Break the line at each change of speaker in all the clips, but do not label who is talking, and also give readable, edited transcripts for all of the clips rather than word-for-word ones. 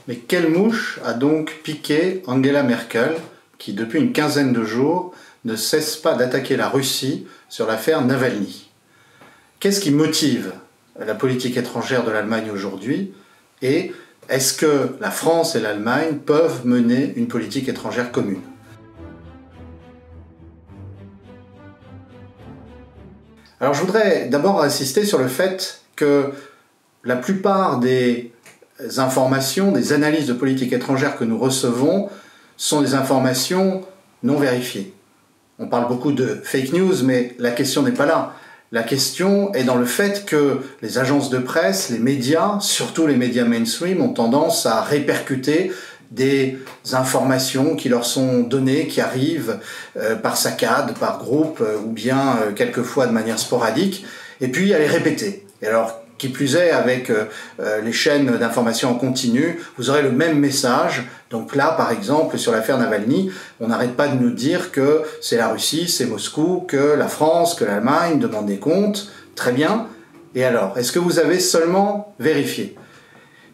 Mais quelle mouche a donc piqué Angela Merkel, qui depuis une quinzaine de jours ne cesse pas d'attaquer la Russie sur l'affaire Navalny? Qu'est-ce qui motive la politique étrangère de l'Allemagne aujourd'hui? Et est-ce que la France et l'Allemagne peuvent mener une politique étrangère commune? Alors je voudrais d'abord insister sur le fait que la plupart des informations, des analyses de politique étrangère que nous recevons sont des informations non vérifiées. On parle beaucoup de fake news, mais la question n'est pas là. La question est dans le fait que les agences de presse, les médias, surtout les médias mainstream, ont tendance à répercuter des informations qui leur sont données, qui arrivent par saccades, par groupe, ou bien quelquefois de manière sporadique, et puis à les répéter. Et alors, qui plus est, avec les chaînes d'information en continu, vous aurez le même message. Donc là, par exemple, sur l'affaire Navalny, on n'arrête pas de nous dire que c'est la Russie, c'est Moscou, que la France, que l'Allemagne demandent des comptes. Très bien. Et alors, est-ce que vous avez seulement vérifié?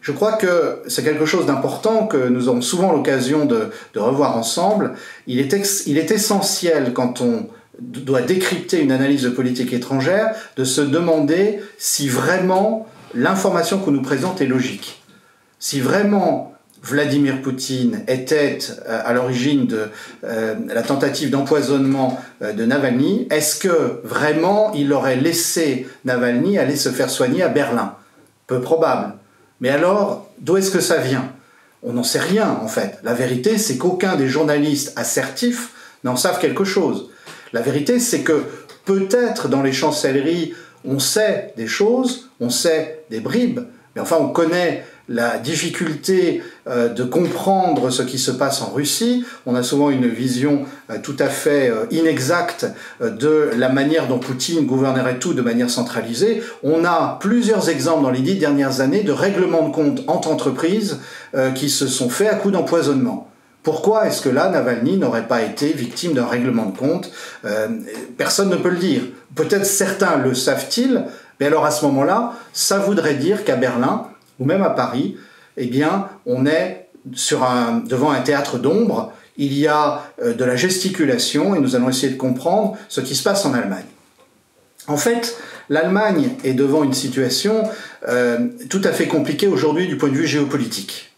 Je crois que c'est quelque chose d'important que nous avons souvent l'occasion de revoir ensemble. Il est essentiel, quand on doit décrypter une analyse de politique étrangère, de se demander si vraiment l'information qu'on nous présente est logique. Si vraiment Vladimir Poutine était à l'origine de la tentative d'empoisonnement de Navalny, est-ce que vraiment il aurait laissé Navalny aller se faire soigner à Berlin? Peu probable. Mais alors, d'où est-ce que ça vient? On n'en sait rien, en fait. La vérité, c'est qu'aucun des journalistes assertifs n'en savent quelque chose. La vérité, c'est que peut-être dans les chancelleries, on sait des choses, on sait des bribes, mais enfin on connaît la difficulté de comprendre ce qui se passe en Russie. On a souvent une vision tout à fait inexacte de la manière dont Poutine gouvernerait tout de manière centralisée. On a plusieurs exemples dans les 10 dernières années de règlements de compte entre entreprises qui se sont faits à coup d'empoisonnement. Pourquoi est-ce que là, Navalny n'aurait pas été victime d'un règlement de compte? Personne ne peut le dire. Peut-être certains le savent-ils, mais alors à ce moment-là, ça voudrait dire qu'à Berlin, ou même à Paris, eh bien, on est devant un théâtre d'ombre, il y a de la gesticulation, et nous allons essayer de comprendre ce qui se passe en Allemagne. En fait, l'Allemagne est devant une situation tout à fait compliquée aujourd'hui du point de vue géopolitique.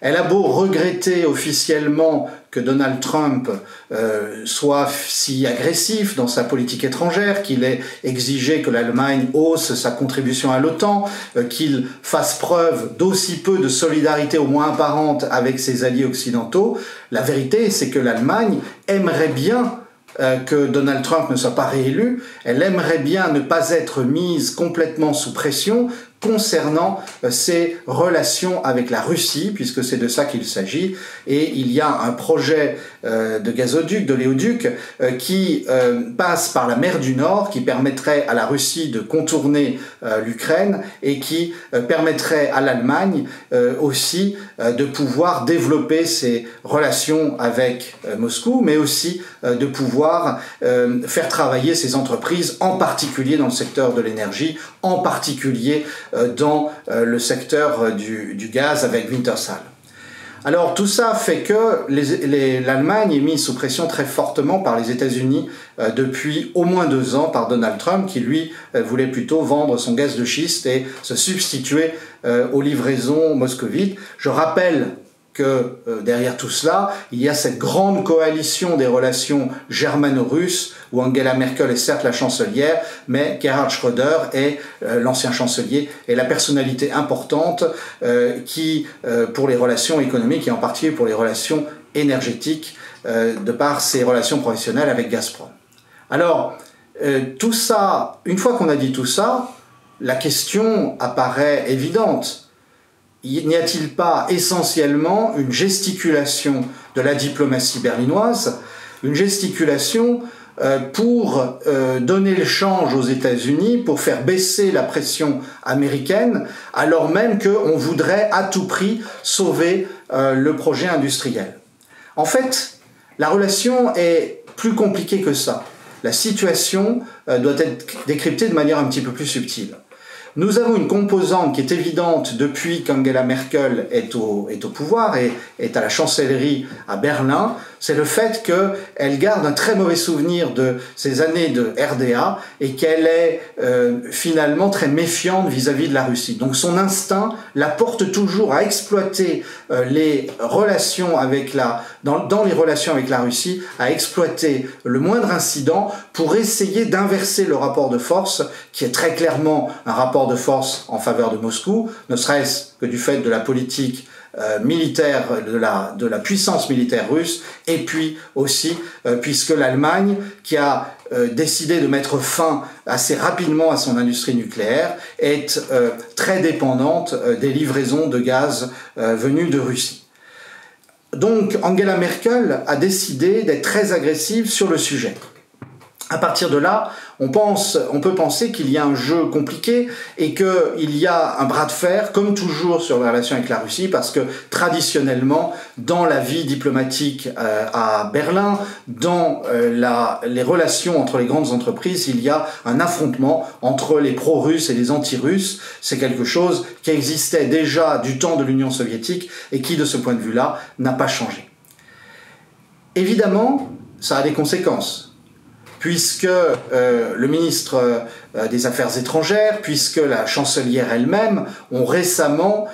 Elle a beau regretter officiellement que Donald Trump soit si agressif dans sa politique étrangère, qu'il ait exigé que l'Allemagne hausse sa contribution à l'OTAN, qu'il fasse preuve d'aussi peu de solidarité au moins apparente avec ses alliés occidentaux, la vérité c'est que l'Allemagne aimerait bien que Donald Trump ne soit pas réélu, elle aimerait bien ne pas être mise complètement sous pression concernant ses relations avec la Russie, puisque c'est de ça qu'il s'agit, et il y a un projet de gazoduc, d'oléoduc, qui passe par la mer du Nord, qui permettrait à la Russie de contourner l'Ukraine, et qui permettrait à l'Allemagne aussi de pouvoir développer ses relations avec Moscou, mais aussi de pouvoir faire travailler ses entreprises, en particulier dans le secteur de l'énergie, en particulier dans le secteur du gaz avec Wintershall. Alors tout ça fait que l'Allemagne est mise sous pression très fortement par les États-Unis depuis au moins 2 ans par Donald Trump, qui lui voulait plutôt vendre son gaz de schiste et se substituer aux livraisons moscovites. Je rappelle que derrière tout cela, il y a cette grande coalition des relations germano-russes, où Angela Merkel est certes la chancelière, mais Gerhard Schröder est l'ancien chancelier, et la personnalité importante qui, pour les relations économiques et en particulier pour les relations énergétiques, de par ses relations professionnelles avec Gazprom. Alors, tout ça, une fois qu'on a dit tout ça, la question apparaît évidente. N'y a-t-il pas essentiellement une gesticulation de la diplomatie berlinoise, une gesticulation pour donner le change aux États-Unis, pour faire baisser la pression américaine, alors même qu'on voudrait à tout prix sauver le projet industriel? En fait, la relation est plus compliquée que ça. La situation doit être décryptée de manière un petit peu plus subtile. Nous avons une composante qui est évidente depuis qu'Angela Merkel est au pouvoir et est à la chancellerie à Berlin, c'est le fait qu'elle garde un très mauvais souvenir de ces années de RDA et qu'elle est finalement très méfiante vis-à-vis de la Russie. Donc son instinct la porte toujours à exploiter les relations avec dans les relations avec la Russie, à exploiter le moindre incident pour essayer d'inverser le rapport de force qui est très clairement un rapport de force en faveur de Moscou, ne serait-ce que du fait de la politique militaire, de la puissance militaire russe, et puis aussi puisque l'Allemagne, qui a décidé de mettre fin assez rapidement à son industrie nucléaire, est très dépendante des livraisons de gaz venus de Russie. Donc Angela Merkel a décidé d'être très agressive sur le sujet. À partir de là, on peut penser qu'il y a un jeu compliqué et qu'il y a un bras de fer, comme toujours sur la relation avec la Russie, parce que traditionnellement, dans la vie diplomatique à Berlin, dans les relations entre les grandes entreprises, il y a un affrontement entre les pro-russes et les anti-russes. C'est quelque chose qui existait déjà du temps de l'Union soviétique et qui, de ce point de vue-là, n'a pas changé. Évidemment, ça a des conséquences, puisque le ministre des Affaires étrangères, puisque la chancelière elle-même ont récemment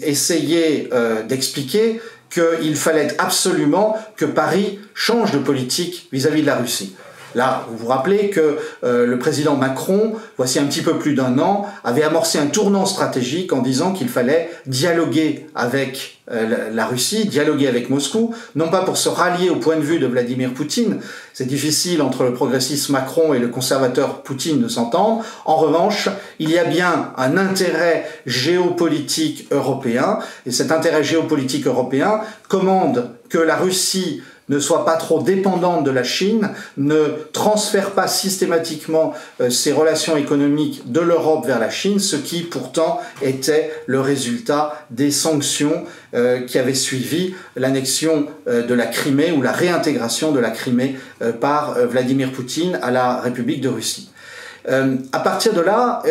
essayé d'expliquer qu'il fallait absolument que Paris change de politique vis-à-vis de la Russie. Là, vous vous rappelez que le président Macron, voici un petit peu plus d'un an, avait amorcé un tournant stratégique en disant qu'il fallait dialoguer avec la Russie, dialoguer avec Moscou, non pas pour se rallier au point de vue de Vladimir Poutine, c'est difficile entre le progressiste Macron et le conservateur Poutine de s'entendre. En revanche, il y a bien un intérêt géopolitique européen, et cet intérêt géopolitique européen commande que la Russie ne soit pas trop dépendante de la Chine, ne transfère pas systématiquement ses relations économiques de l'Europe vers la Chine, ce qui pourtant était le résultat des sanctions qui avaient suivi l'annexion de la Crimée ou la réintégration de la Crimée par Vladimir Poutine à la République de Russie. À partir de là,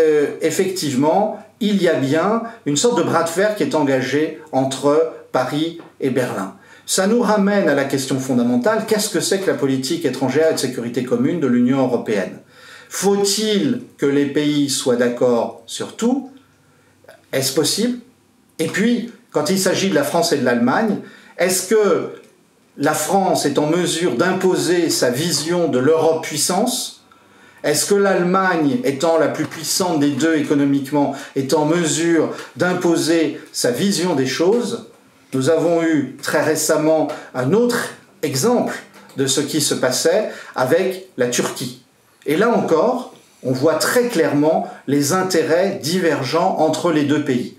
effectivement, il y a bien une sorte de bras de fer qui est engagé entre Paris et Berlin. Ça nous ramène à la question fondamentale, qu'est-ce que c'est que la politique étrangère et de sécurité commune de l'Union européenne? Faut-il que les pays soient d'accord sur tout? Est-ce possible? Et puis, quand il s'agit de la France et de l'Allemagne, est-ce que la France est en mesure d'imposer sa vision de l'Europe puissance? Est-ce que l'Allemagne, étant la plus puissante des deux économiquement, est en mesure d'imposer sa vision des choses? Nous avons eu très récemment un autre exemple de ce qui se passait avec la Turquie. Et là encore, on voit très clairement les intérêts divergents entre les deux pays.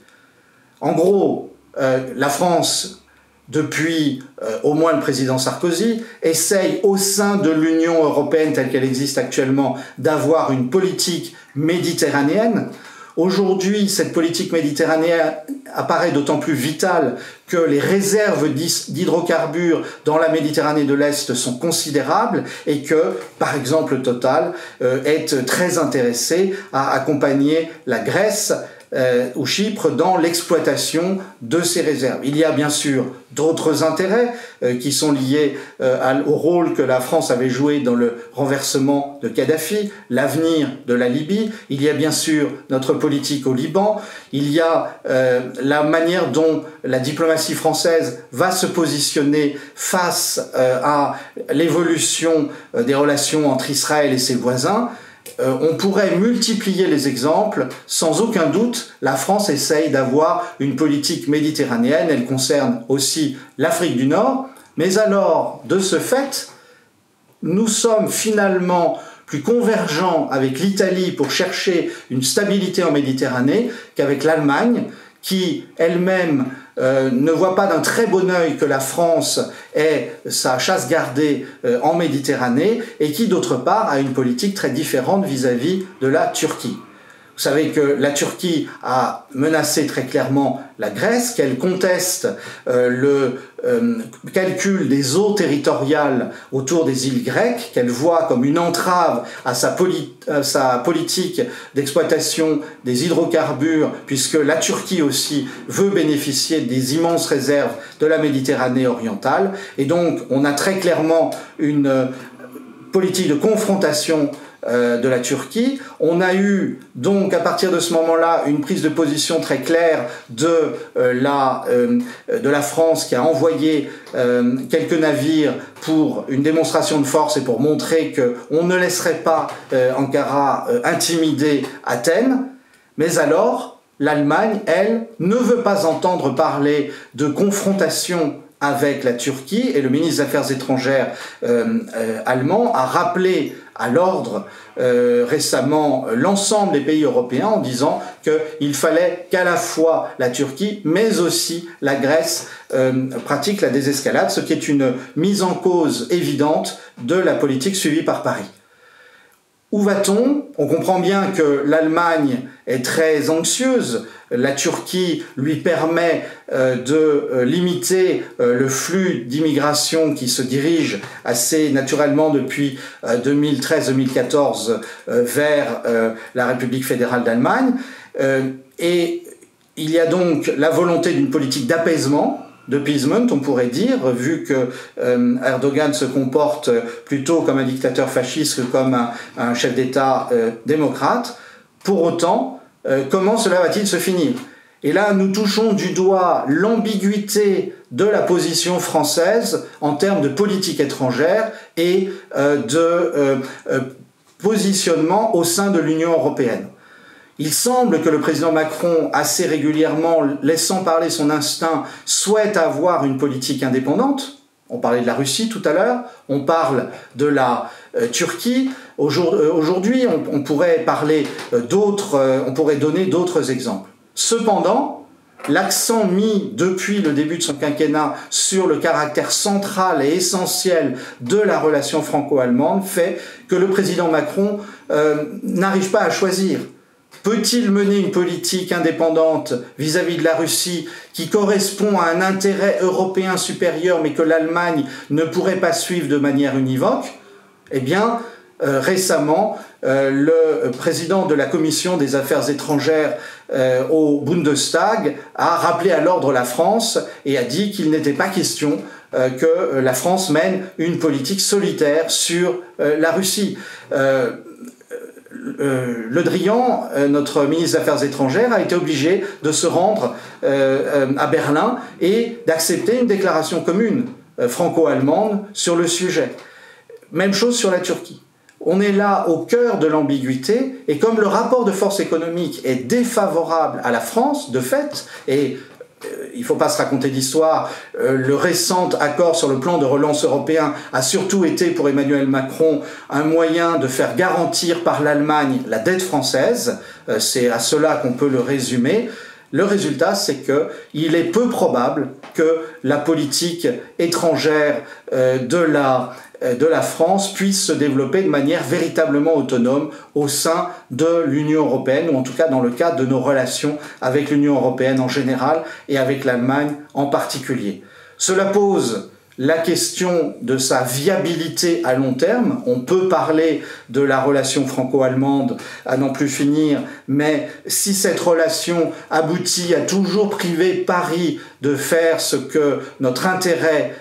En gros, la France, depuis au moins le président Sarkozy, essaye au sein de l'Union européenne telle qu'elle existe actuellement d'avoir une politique méditerranéenne. Aujourd'hui, cette politique méditerranéenne apparaît d'autant plus vitale que les réserves d'hydrocarbures dans la Méditerranée de l'Est sont considérables et que, par exemple, Total est très intéressé à accompagner la Grèce ou Chypre dans l'exploitation de ces réserves. Il y a bien sûr d'autres intérêts qui sont liés au rôle que la France avait joué dans le renversement de Kadhafi, l'avenir de la Libye. Il y a bien sûr notre politique au Liban. Il y a la manière dont la diplomatie française va se positionner face à l'évolution des relations entre Israël et ses voisins. On pourrait multiplier les exemples. Sans aucun doute, la France essaye d'avoir une politique méditerranéenne. Elle concerne aussi l'Afrique du Nord. Mais alors, de ce fait, nous sommes finalement plus convergents avec l'Italie pour chercher une stabilité en Méditerranée qu'avec l'Allemagne, qui elle-même ne voit pas d'un très bon œil que la France ait sa chasse gardée en Méditerranée et qui, d'autre part, a une politique très différente vis-à-vis de la Turquie. Vous Vous savez que la Turquie a menacé très clairement la Grèce, qu'elle conteste le calcul des eaux territoriales autour des îles grecques, qu'elle voit comme une entrave à sa politique d'exploitation des hydrocarbures, puisque la Turquie aussi veut bénéficier des immenses réserves de la Méditerranée orientale. Et donc, on a très clairement une politique de confrontation de la Turquie. On a eu donc à partir de ce moment-là une prise de position très claire de la France, qui a envoyé quelques navires pour une démonstration de force et pour montrer qu'on ne laisserait pas Ankara intimider Athènes. Mais alors, l'Allemagne, elle, ne veut pas entendre parler de confrontation avec la Turquie, et le ministre des Affaires étrangères allemand a rappelé à l'ordre récemment l'ensemble des pays européens en disant qu'il fallait qu'à la fois la Turquie, mais aussi la Grèce pratique la désescalade, ce qui est une mise en cause évidente de la politique suivie par Paris. Où va-t-on? On comprend bien que l'Allemagne est très anxieuse. La Turquie lui permet de limiter le flux d'immigration qui se dirige assez naturellement depuis 2013-2014 vers la République fédérale d'Allemagne. Et il y a donc la volonté d'une politique d'apaisement, d'appeasement, on pourrait dire, vu que Erdogan se comporte plutôt comme un dictateur fasciste que comme un chef d'État démocrate. Pour autant, comment cela va-t-il se finir? Et là, nous touchons du doigt l'ambiguïté de la position française en termes de politique étrangère et de positionnement au sein de l'Union européenne. Il semble que le président Macron, assez régulièrement, laissant parler son instinct, souhaite avoir une politique indépendante. On parlait de la Russie tout à l'heure, on parle de la Turquie. Aujourd'hui, on pourrait parler on pourrait donner d'autres exemples. Cependant, l'accent mis depuis le début de son quinquennat sur le caractère central et essentiel de la relation franco-allemande fait que le président Macron n'arrive pas à choisir. Peut-il mener une politique indépendante vis-à-vis de la Russie qui correspond à un intérêt européen supérieur mais que l'Allemagne ne pourrait pas suivre de manière univoque? Eh bien, récemment, le président de la Commission des Affaires étrangères au Bundestag a rappelé à l'ordre la France et a dit qu'il n'était pas question que la France mène une politique solitaire sur la Russie. Le Drian, notre ministre des Affaires étrangères, a été obligé de se rendre à Berlin et d'accepter une déclaration commune franco-allemande sur le sujet. Même chose sur la Turquie. On est là au cœur de l'ambiguïté, et comme le rapport de force économique est défavorable à la France, de fait, et il ne faut pas se raconter d'histoire, le récent accord sur le plan de relance européen a surtout été pour Emmanuel Macron un moyen de faire garantir par l'Allemagne la dette française, c'est à cela qu'on peut le résumer. Le résultat, c'est qu'il est peu probable que la politique étrangère de la France puisse se développer de manière véritablement autonome au sein de l'Union européenne, ou en tout cas dans le cadre de nos relations avec l'Union européenne en général et avec l'Allemagne en particulier. Cela pose la question de sa viabilité à long terme. On peut parler de la relation franco-allemande à n'en plus finir, mais si cette relation aboutit à toujours priver Paris de faire ce que notre intérêt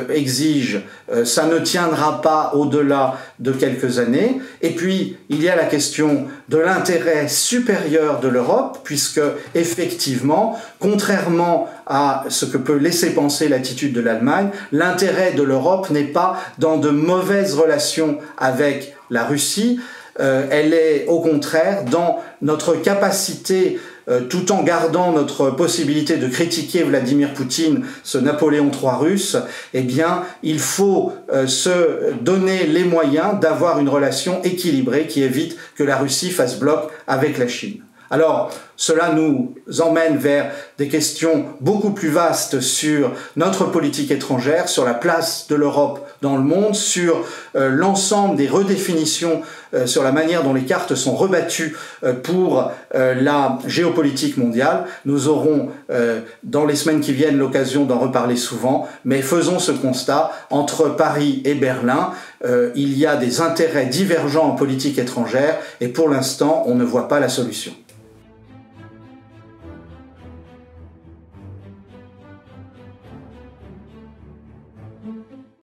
exige, ça ne tiendra pas au-delà de quelques années. Et puis, il y a la question de l'intérêt supérieur de l'Europe, puisque, effectivement, contrairement à ce que peut laisser penser l'attitude de l'Allemagne, l'intérêt de l'Europe n'est pas dans de mauvaises relations avec la Russie, elle est au contraire dans notre capacité, tout en gardant notre possibilité de critiquer Vladimir Poutine, ce Napoléon III russe, eh bien, il faut se donner les moyens d'avoir une relation équilibrée qui évite que la Russie fasse bloc avec la Chine. Alors, cela nous emmène vers des questions beaucoup plus vastes sur notre politique étrangère, sur la place de l'Europe dans le monde, sur l'ensemble des redéfinitions, sur la manière dont les cartes sont rebattues pour la géopolitique mondiale. Nous aurons dans les semaines qui viennent l'occasion d'en reparler souvent, mais faisons ce constat, entre Paris et Berlin, il y a des intérêts divergents en politique étrangère et pour l'instant, on ne voit pas la solution.